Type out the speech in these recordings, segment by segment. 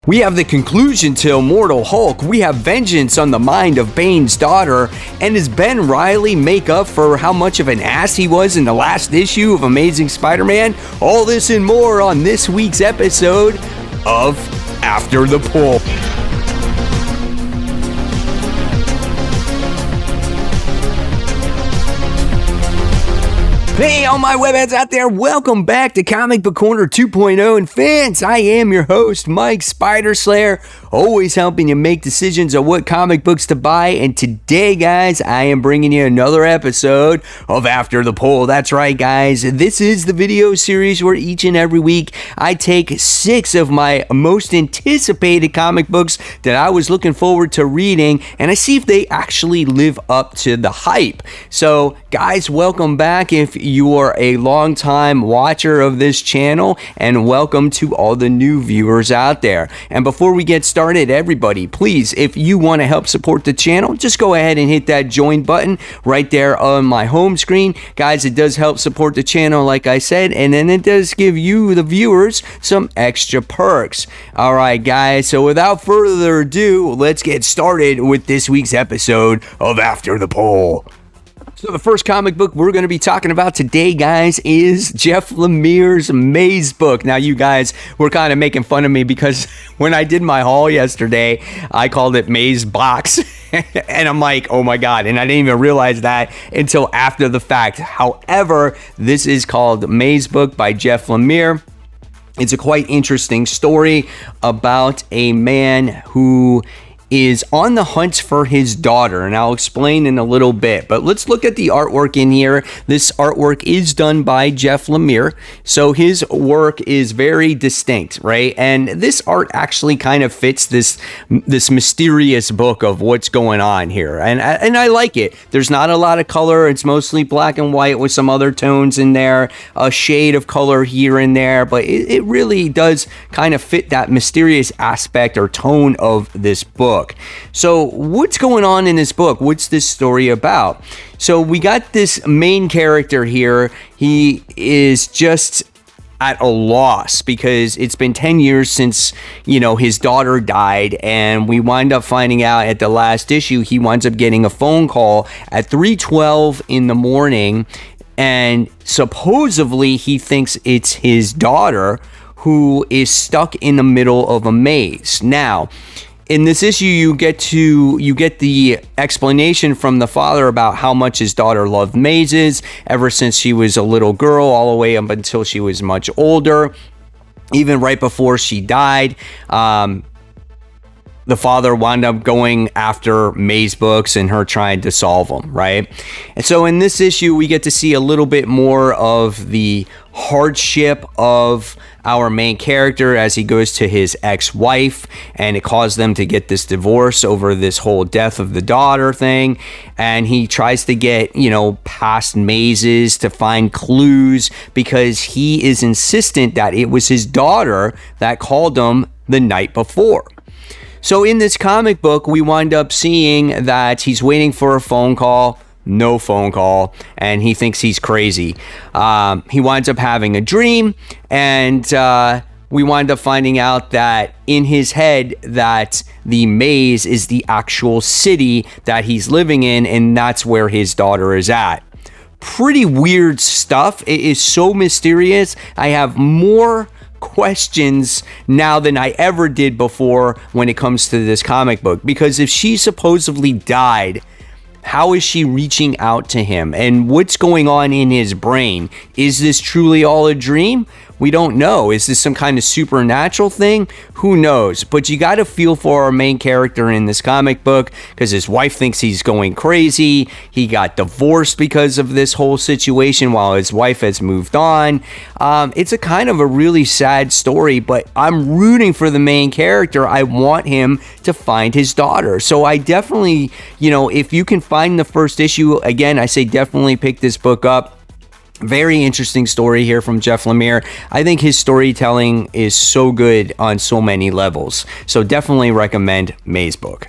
We have the conclusion to Immortal Hulk. We have vengeance on the mind of Bane's daughter. And does Ben Reilly make up for how much of an ass he was in the last issue of Amazing Spider-Man? All this and more on this week's episode of After the Pull. Hey, all my webheads out there, welcome back to Comic Book Corner 2.0. And fans, I am your host, Mike Spider Slayer, always helping you make decisions on what comic books to buy. And today, guys, I am bringing you another episode of After the Pull. That's right, guys. This is the video series where each and every week I take 6 of my most anticipated comic books that I was looking forward to reading, and I see if they actually live up to the hype. So, guys, welcome back if you are a long-time watcher of this channel, and welcome to all the new viewers out there. And before we get started, everybody, please, if you want to help support the channel, just go ahead and hit that join button right there on my home screen. Guys, it does help support the channel, like I said, and then it does give you, the viewers, some extra perks. All right, guys, so without further ado, let's get started with this week's episode of After the Pull. So the first comic book we're going to be talking about today, guys, is Jeff Lemire's Maze book. Now, you guys were kind of making fun of me because when I did my haul yesterday, I called it Maze Box. And I'm like, oh my God. And I didn't even realize that until after the fact. However, this is called Maze Book by Jeff Lemire. It's a quite interesting story about a man who is on the hunt for his daughter, and I'll explain in a little bit. But let's look at the artwork in here. This artwork is done by Jeff Lemire, so his work is very distinct, right? And this art actually kind of fits this mysterious book of what's going on here, and I like it. There's not a lot of color. It's mostly black and white with some other tones in there, a shade of color here and there, but it really does kind of fit that mysterious aspect or tone of this book. So what's going on in this book? What's this story about? So we got this main character here. He is just at a loss because it's been 10 years since, his daughter died, and we wind up finding out at the last issue, he winds up getting a phone call at 3:12 in the morning, and supposedly he thinks it's his daughter who is stuck in the middle of a maze. Now, in this issue, you get the explanation from the father about how much his daughter loved mazes ever since she was a little girl, all the way up until she was much older. Even right before she died, the father wound up going after maze books and her trying to solve them, right? And so in this issue, we get to see a little bit more of the hardship of our main character as he goes to his ex-wife, and it caused them to get this divorce over this whole death of the daughter thing. And he tries to get, past mazes to find clues because he is insistent that it was his daughter that called him the night before. So in this comic book, we wind up seeing that he's waiting for a phone call. No phone call, and he thinks he's crazy. He winds up having a dream, and we wind up finding out that in his head that the maze is the actual city that he's living in, and that's where his daughter is at. Pretty weird stuff. It is so mysterious. I have more questions now than I ever did before when it comes to this comic book, because if she supposedly died, how is she reaching out to him? And what's going on in his brain? Is this truly all a dream? We don't know. Is this some kind of supernatural thing? Who knows? But you got to feel for our main character in this comic book because his wife thinks he's going crazy. He got divorced because of this whole situation while his wife has moved on. It's a kind of a really sad story, but I'm rooting for the main character. I want him to find his daughter. So I definitely, if you can find the first issue, again, I say definitely pick this book up. Very interesting story here from Jeff Lemire. I think his storytelling is so good on so many levels. So definitely recommend Maze Book.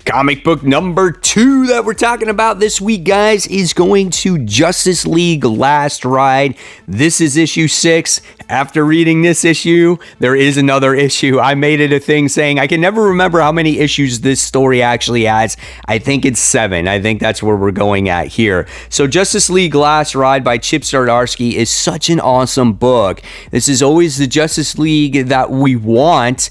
Comic book number 2 that we're talking about this week, guys, is going to Justice League Last Ride. This is issue 6. After reading this issue, there is another issue. I made it a thing saying I can never remember how many issues this story actually has. I think it's 7. I think that's where we're going at here. So Justice League Last Ride by Chip Zdarsky is such an awesome book. This is always the Justice League that we want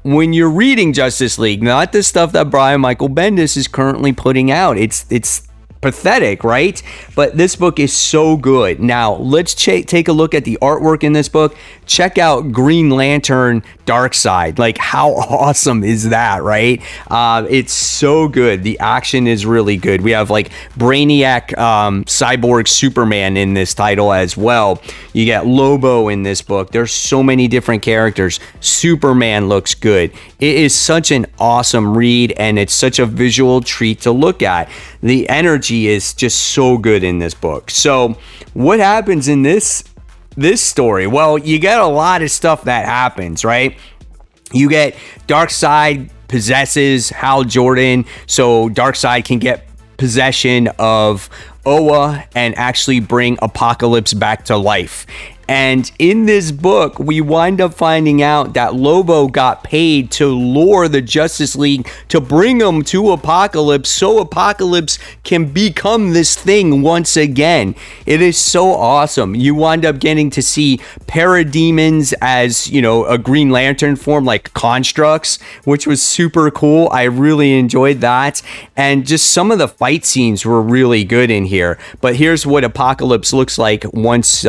when you're reading Justice League, not the stuff that Brian Michael Bendis is currently putting out. It's pathetic, right? But this book is so good. Now, let's take a look at the artwork in this book. Check out Green Lantern Darkseid. Like, how awesome is that, right? It's so good. The action is really good. We have like Brainiac, Cyborg Superman in this title as well. You get Lobo in this book. There's so many different characters. Superman looks good. It is such an awesome read, and it's such a visual treat to look at. The energy is just so good in this book. So what happens in this story? Well, you get a lot of stuff that happens, right? You get Darkseid possesses Hal Jordan, so Darkseid can get possession of Oa and actually bring Apocalypse back to life. And in this book, we wind up finding out that Lobo got paid to lure the Justice League to bring them to Apocalypse so Apocalypse can become this thing once again. It is so awesome. You wind up getting to see parademons as, you know, a Green Lantern form, like constructs, which was super cool. I really enjoyed that. And just some of the fight scenes were really good in here. But here's what Apocalypse looks like once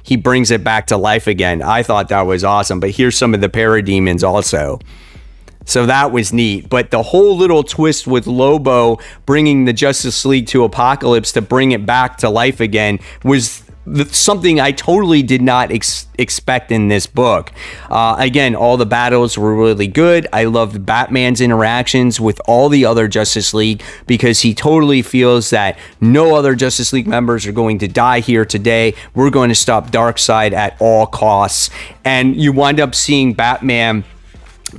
he brings it back to life again. I thought that was awesome. But here's some of the parademons also. So that was neat. But the whole little twist with Lobo bringing the Justice League to Apocalypse to bring it back to life again was something I totally did not expect in this book. Again, all the battles were really good. I loved Batman's interactions with all the other Justice League because he totally feels that no other Justice League members are going to die here today. We're going to stop Darkseid at all costs. And you wind up seeing Batman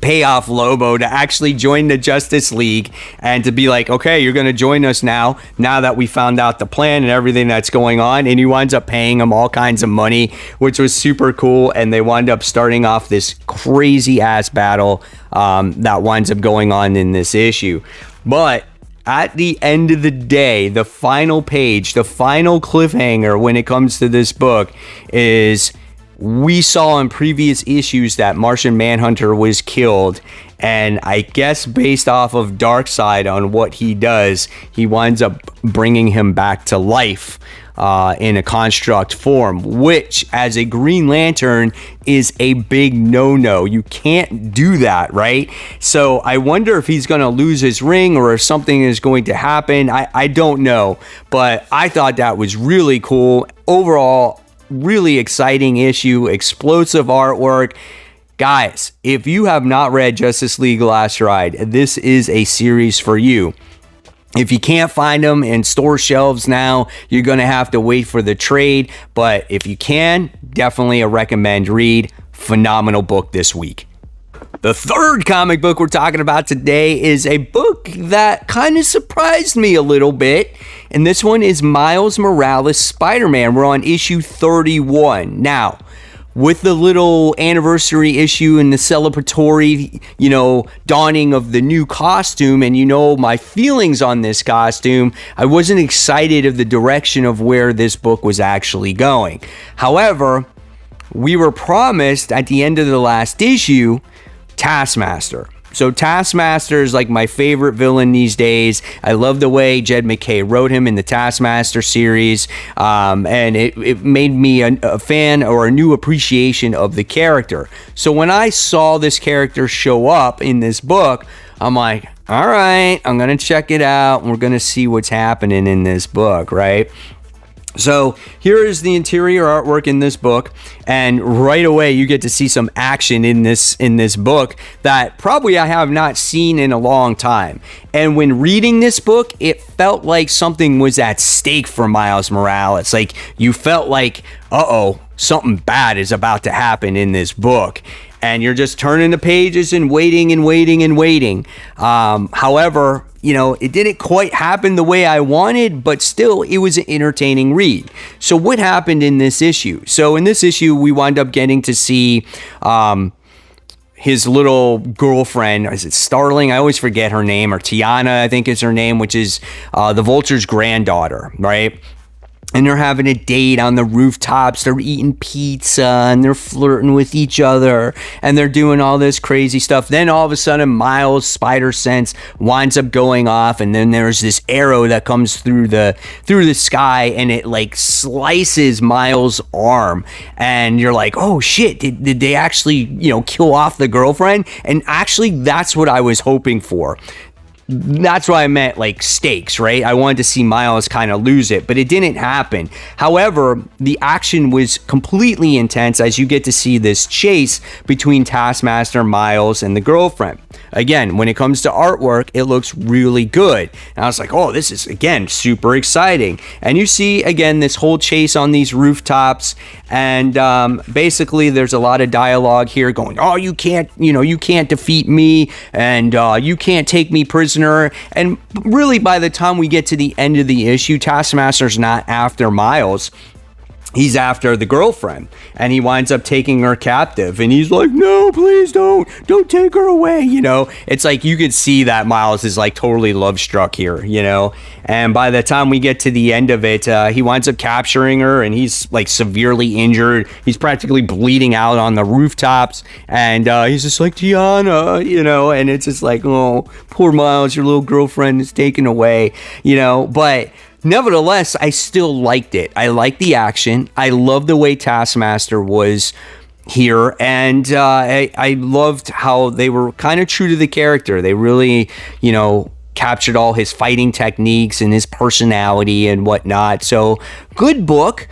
pay off Lobo to actually join the Justice League and to be like, okay, you're going to join us now that we found out the plan and everything that's going on. And he winds up paying him all kinds of money, which was super cool. And they wind up starting off this crazy ass battle that winds up going on in this issue. But at the end of the day, the final page, the final cliffhanger when it comes to this book is, we saw in previous issues that Martian Manhunter was killed, and I guess based off of Darkseid on what he does, he winds up bringing him back to life in a construct form, which as a Green Lantern is a big no-no. You can't do that, right? So I wonder if he's going to lose his ring or if something is going to happen. I don't know, but I thought that was really cool. Overall, really exciting issue, explosive artwork. Guys, if you have not read Justice League Last Ride, this is a series for you. If you can't find them in store shelves now, you're going to have to wait for the trade. But if you can, definitely a recommend read. Phenomenal book this week. The third comic book we're talking about today is a book that kind of surprised me a little bit. And this one is Miles Morales Spider-Man. We're on issue 31. Now, with the little anniversary issue and the celebratory, dawning of the new costume and, my feelings on this costume, I wasn't excited of the direction of where this book was actually going. However, we were promised at the end of the last issue Taskmaster. So Taskmaster is like my favorite villain these days. I love the way Jed MacKay wrote him in the Taskmaster series, and it made me a fan or a new appreciation of the character. So when I saw this character show up in this book, I'm like, all right, I'm going to check it out, and we're going to see what's happening in this book, right? So here is the interior artwork in this book, and right away you get to see some action in this book that probably I have not seen in a long time. And when reading this book, it felt like something was at stake for Miles Morales. Like you felt like, something bad is about to happen in this book. And you're just turning the pages and waiting and waiting and waiting. However, it didn't quite happen the way I wanted, but still it was an entertaining read. So what happened in this issue? So in this issue, we wind up getting to see his little girlfriend. Is it Starling? I always forget her name. Or Tiana, I think is her name, which is the Vulture's granddaughter, right? And they're having a date on the rooftops. They're eating pizza and they're flirting with each other and they're doing all this crazy stuff. Then all of a sudden, Miles' spider sense winds up going off, and then there's this arrow that comes through the sky, and it like slices Miles' arm. And you're like, oh shit, did they actually kill off the girlfriend? And actually, that's what I was hoping for. That's why I meant like stakes, right? I wanted to see Miles kind of lose it, but it didn't happen. However, the action was completely intense as you get to see this chase between Taskmaster, Miles, and the girlfriend. Again, when it comes to artwork, it looks really good. And I was like, oh, this is, again, super exciting. And you see, again, this whole chase on these rooftops. And basically, there's a lot of dialogue here going, oh, you can't defeat me. And you can't take me prisoner. And really, by the time we get to the end of the issue, Taskmaster's not after Miles. He's after the girlfriend, and he winds up taking her captive, and he's like, no, please don't take her away. It's like you could see that Miles is like totally love struck here, and by the time we get to the end of it, he winds up capturing her, and he's like severely injured. He's practically bleeding out on the rooftops, and he's just like, Tiana, and it's just like, oh, poor Miles, your little girlfriend is taken away, but nevertheless, I still liked it. I liked the action. I loved the way Taskmaster was here, and I loved how they were kind of true to the character. They really, captured all his fighting techniques and his personality and whatnot. So, good book.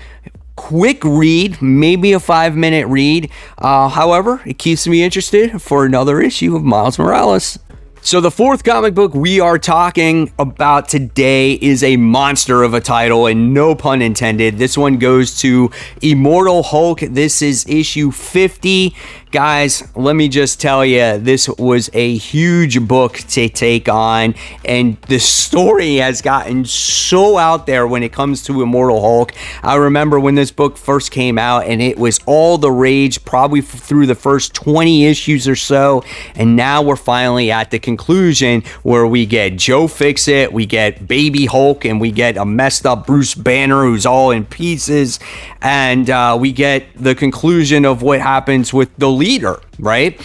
Quick read, maybe a 5-minute read. However, it keeps me interested for another issue of Miles Morales. So the fourth comic book we are talking about today is a monster of a title, and no pun intended. This one goes to Immortal Hulk. This is issue 50. Guys, let me just tell you, this was a huge book to take on, and the story has gotten so out there when it comes to Immortal Hulk. I remember when this book first came out, and it was all the rage, probably through the first 20 issues or so, and now we're finally at the conclusion where we get Joe Fixit, we get Baby Hulk, and we get a messed up Bruce Banner who's all in pieces, and we get the conclusion of what happens with the leader, right?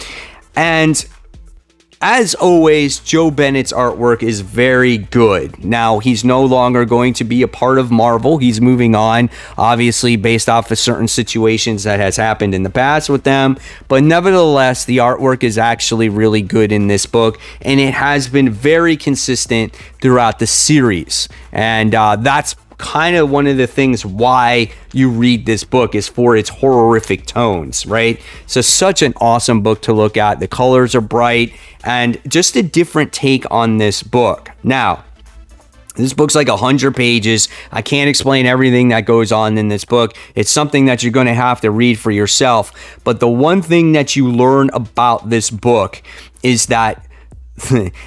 And as always, Joe Bennett's artwork is very good. Now, he's no longer going to be a part of Marvel. He's moving on, obviously, based off of certain situations that has happened in the past with them. But nevertheless, the artwork is actually really good in this book, and it has been very consistent throughout the series. And that's kind of one of the things why you read this book is for its horrific tones, right? So such an awesome book to look at. The colors are bright and just a different take on this book. Now, this book's like 100 pages. I can't explain everything that goes on in this book. It's something that you're going to have to read for yourself. But the one thing that you learn about this book is that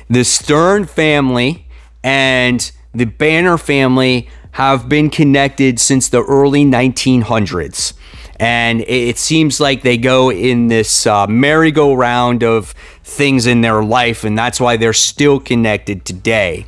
the Stern family and the Banner family have been connected since the early 1900s. And it seems like they go in this merry-go-round of things in their life, and that's why they're still connected today.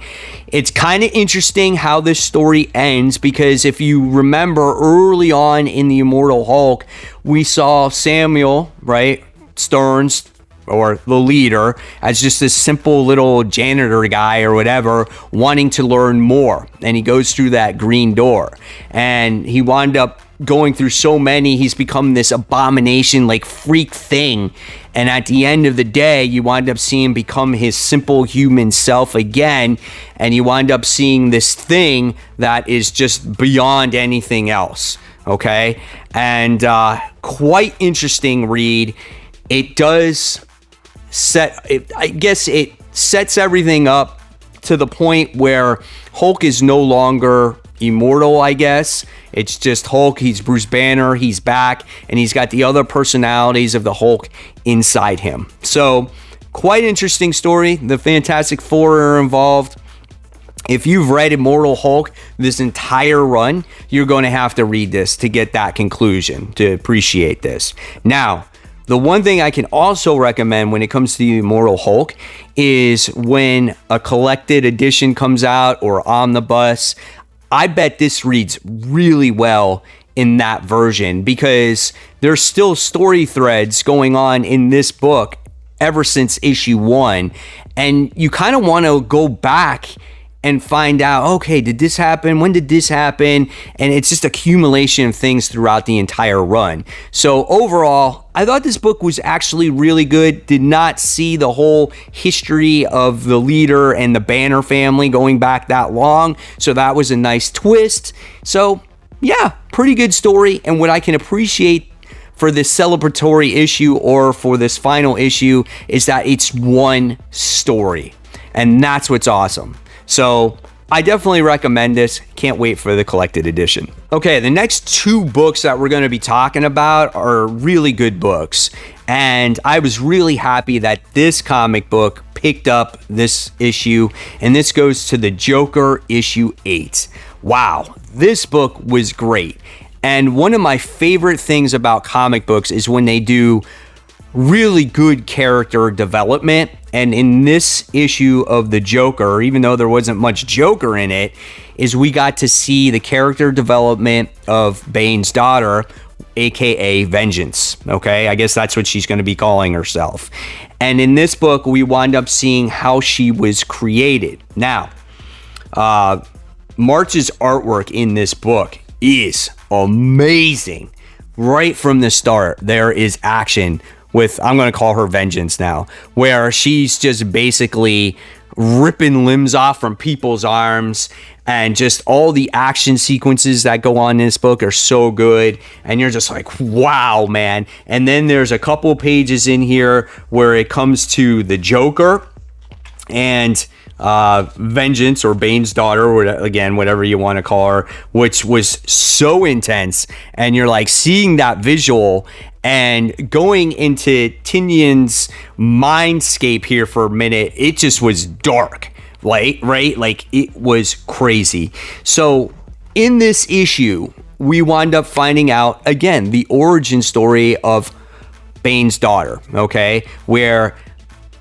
It's kind of interesting how this story ends, because if you remember early on in the Immortal Hulk, we saw Samuel, right, Stearns, or the leader, as just this simple little janitor guy or whatever, wanting to learn more. And he goes through that green door, and he wound up going through so many, he's become this abomination, like freak thing. And at the end of the day, you wind up seeing him become his simple human self again, and you wind up seeing this thing that is just beyond anything else. Okay, and quite interesting read. It does it sets everything up to the point where Hulk is no longer immortal, I guess. It's just Hulk. He's Bruce Banner. He's back, and he's got the other personalities of the Hulk inside him. So, quite interesting story. The Fantastic Four are involved. If you've read Immortal Hulk this entire run, you're going to have to read this to get that conclusion, to appreciate this. Now, the one thing I can also recommend when it comes to the Immortal Hulk is when a collected edition comes out or omnibus, I bet this reads really well in that version because there's still story threads going on in this book ever since issue 1. And you kind of want to go back and find out, okay, did this happen? When did this happen? And it's just accumulation of things throughout the entire run. So overall, I thought this book was actually really good. Did not see the whole history of the leader and the Banner family going back that long. So that was a nice twist. So yeah, pretty good story. And what I can appreciate for this celebratory issue or for this final issue is that it's one story. And that's what's awesome. So I definitely recommend this. Can't wait for the collected edition. Okay, the next 2 books that we're going to be talking about are really good books. And I was really happy that this comic book picked up this issue. And this goes to the Joker issue 8. Wow, this book was great. And one of my favorite things about comic books is when they do really good character development. And in this issue of the Joker, even though there wasn't much Joker in it, is we got to see the character development of Bane's daughter, aka Vengeance. Okay, I guess that's what she's going to be calling herself. And in this book, we wind up seeing how she was created. Now, March's artwork in this book is amazing. Right from the start, there is action with, I'm going to call her Vengeance now, where she's just basically ripping limbs off from people's arms, and just all the action sequences that go on in this book are so good, and you're just like, wow, man. And then there's a couple pages in here where it comes to the Joker and Vengeance, or Bane's daughter, or again, whatever you want to call her, which was so intense. And you're like seeing that visual and going into Tynion's mindscape here for a minute. It just was dark, right? Like it was crazy. So in this issue, we wind up finding out again the origin story of Bane's daughter, okay, where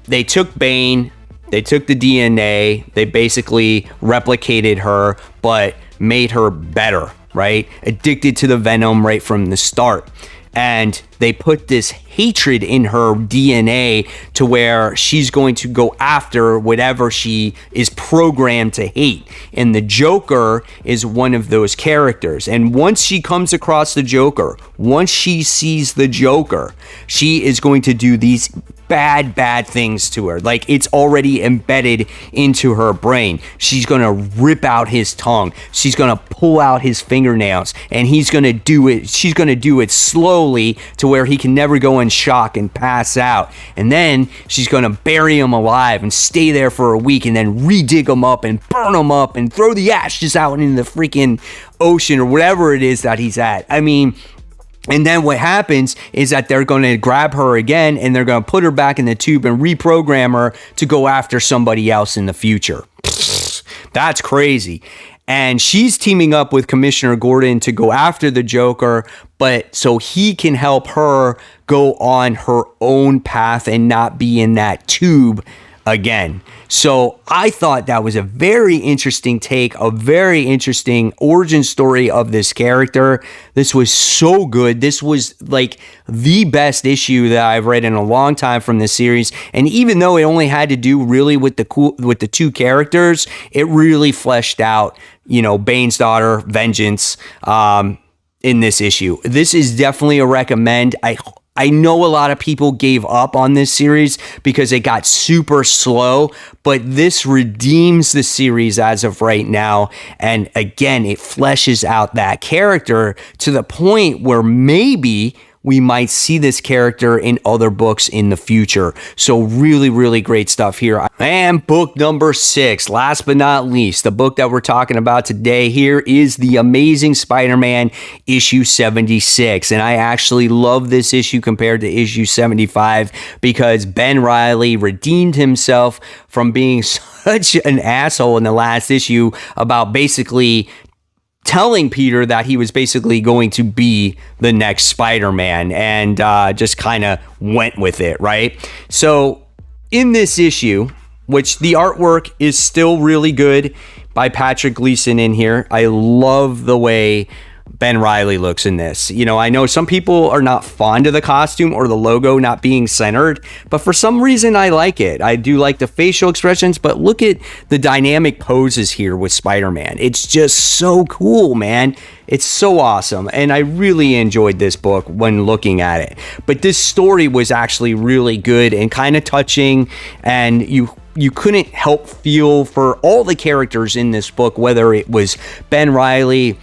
they took Bane, they took the DNA, they basically replicated her, but made her better, right? Addicted to the venom right from the start. And they put this hatred in her DNA to where she's going to go after whatever she is programmed to hate. And the Joker is one of those characters. And once she comes across the Joker, once she sees the Joker, she is going to do these bad things to her. Like, it's already embedded into her brain. She's gonna rip out his tongue. She's gonna pull out his fingernails, and he's gonna do it. She's gonna do it slowly to where he can never go in shock and pass out. And then she's gonna bury him alive and stay there for a week, and then re-dig him up and burn him up and throw the ashes out into the freaking ocean or whatever it is that he's at. I mean, and then what happens is that they're going to grab her again, and they're going to put her back in the tube and reprogram her to go after somebody else in the future. That's crazy. And she's teaming up with Commissioner Gordon to go after the Joker, but so he can help her go on her own path and not be in that tube again. So I thought that was a very interesting take, a very interesting origin story of this character. This was so good. This was like the best issue that I've read in a long time from this series. And even though it only had to do really with the two characters, it really fleshed out, you know, Bane's daughter, Vengeance, in this issue. This is definitely a recommend. I know a lot of people gave up on this series because it got super slow, but this redeems the series as of right now. And again, it fleshes out that character to the point where maybe we might see this character in other books in the future. So really, really great stuff here. And book number 6, last but not least, the book that we're talking about today here is The Amazing Spider-Man issue 76. And I actually love this issue compared to issue 75 because Ben Reilly redeemed himself from being such an asshole in the last issue about basically telling Peter that he was basically going to be the next Spider-Man, and just kind of went with it, right? So in this issue, which the artwork is still really good by Patrick Gleason in here, I love the way Ben Reilly looks in this. You know, I know some people are not fond of the costume or the logo not being centered, but for some reason I like it. I do like the facial expressions, but look at the dynamic poses here with Spider-Man. It's just so cool, man. It's so awesome, and I really enjoyed this book when looking at it. But this story was actually really good and kind of touching, and you couldn't help feel for all the characters in this book, whether it was Ben Reilly,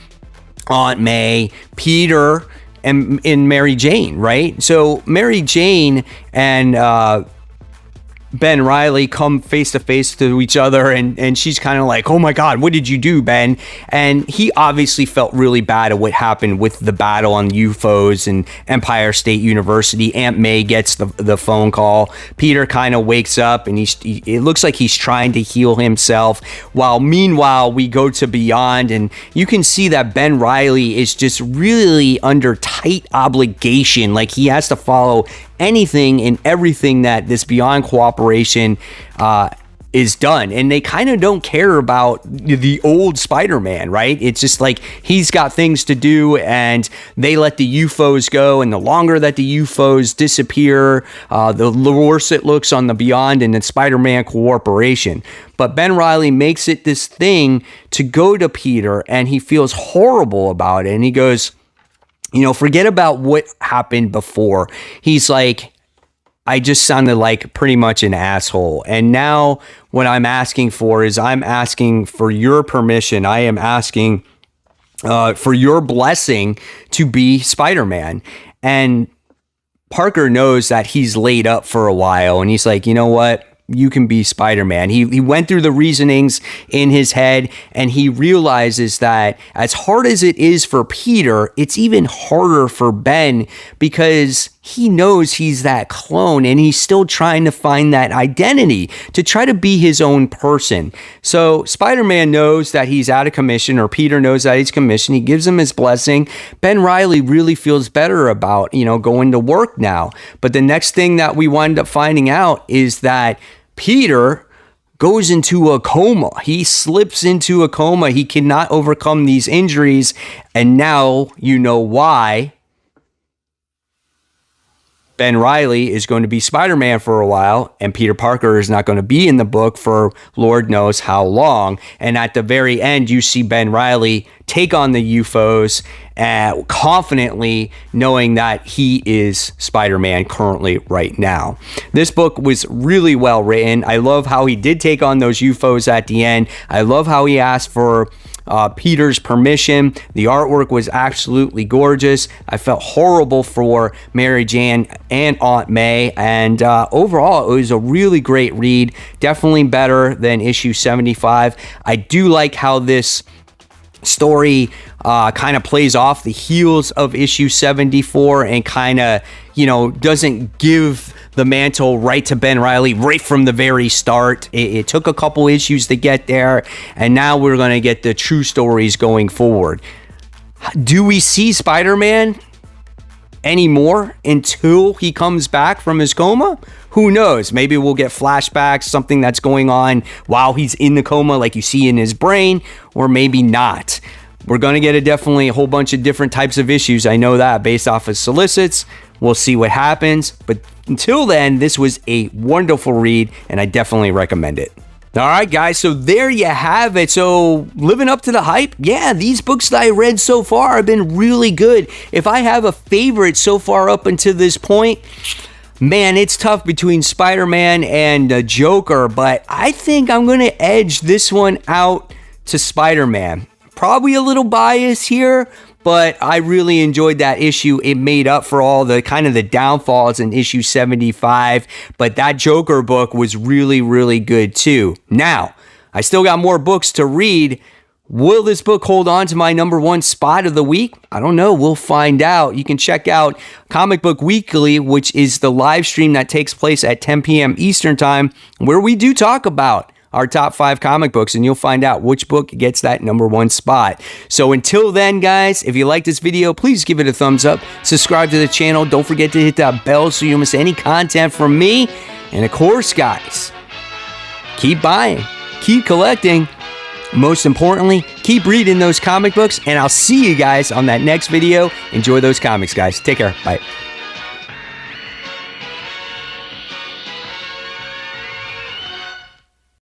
Aunt May, Peter, and Mary Jane, right? So Mary Jane and Ben Reilly come face to face to each other, and she's kind of like, oh my God, what did you do, Ben? And he obviously felt really bad at what happened with the battle on UFOs and Empire State University. Aunt May gets the phone call. Peter kind of wakes up, and it looks like he's trying to heal himself. While meanwhile, we go to Beyond, and you can see that Ben Reilly is just really under tight obligation. Like he has to follow anything and everything that this Beyond cooperation is done, and they kind of don't care about the old Spider-Man, right? It's just like he's got things to do, and they let the UFOs go, and the longer that the UFOs disappear, the worse it looks on the Beyond and the Spider-Man cooperation. But Ben Reilly makes it this thing to go to Peter, and he feels horrible about it, and he goes, you know, forget about what happened before. He's like, I just sounded like pretty much an asshole. And now what I'm asking for is I'm asking for your permission. I am asking for your blessing to be Spider-Man. And Parker knows that he's laid up for a while. And he's like, you know what? You can be Spider-Man. He went through the reasonings in his head, and he realizes that as hard as it is for Peter, it's even harder for Ben because he knows he's that clone, and he's still trying to find that identity to try to be his own person. So Spider-Man knows that he's out of commission, or Peter knows that he's commissioned. He gives him his blessing. Ben Reilly really feels better about, going to work now. But the next thing that we wind up finding out is that Peter goes into a coma. He slips into a coma. He cannot overcome these injuries. And now you know why Ben Reilly is going to be Spider-Man for a while, and Peter Parker is not going to be in the book for Lord knows how long. And at the very end, you see Ben Reilly take on the UFOs, confidently knowing that he is Spider-Man currently right now. This book was really well written. I love how he did take on those UFOs at the end. I love how he asked for Peter's permission. The artwork was absolutely gorgeous. I felt horrible for Mary Jane and Aunt May, and overall it was a really great read. Definitely better than issue 75. I do like how this story kind of plays off the heels of issue 74 and kind of doesn't give the mantle right to Ben Reilly right from the very start. It took a couple issues to get there, and now we're going to get the true stories going forward. Do we see Spider-Man anymore until he comes back from his coma? Who knows? Maybe we'll get flashbacks, something that's going on while he's in the coma like you see in his brain, or maybe not. We're going to get definitely a whole bunch of different types of issues. I know that based off of solicits. We'll see what happens. But until then, this was a wonderful read, and I definitely recommend it. All right, guys, so there you have it. So living up to the hype, yeah, these books that I read so far have been really good. If I have a favorite so far up until this point, man, it's tough between Spider-Man and Joker, but I think I'm going to edge this one out to Spider-Man. Probably a little bias here, but I really enjoyed that issue. It made up for all the kind of the downfalls in issue 75, but that Joker book was really, really good too. Now, I still got more books to read. Will this book hold on to my number one spot of the week? I don't know. We'll find out. You can check out Comic Book Weekly, which is the live stream that takes place at 10 p.m. Eastern Time, where we do talk about our top 5 comic books, and you'll find out which book gets that number one spot. So until then, guys, if you like this video, please give it a thumbs up. Subscribe to the channel. Don't forget to hit that bell so you don't miss any content from me. And of course, guys, keep buying, keep collecting. Most importantly, keep reading those comic books, and I'll see you guys on that next video. Enjoy those comics, guys. Take care. Bye.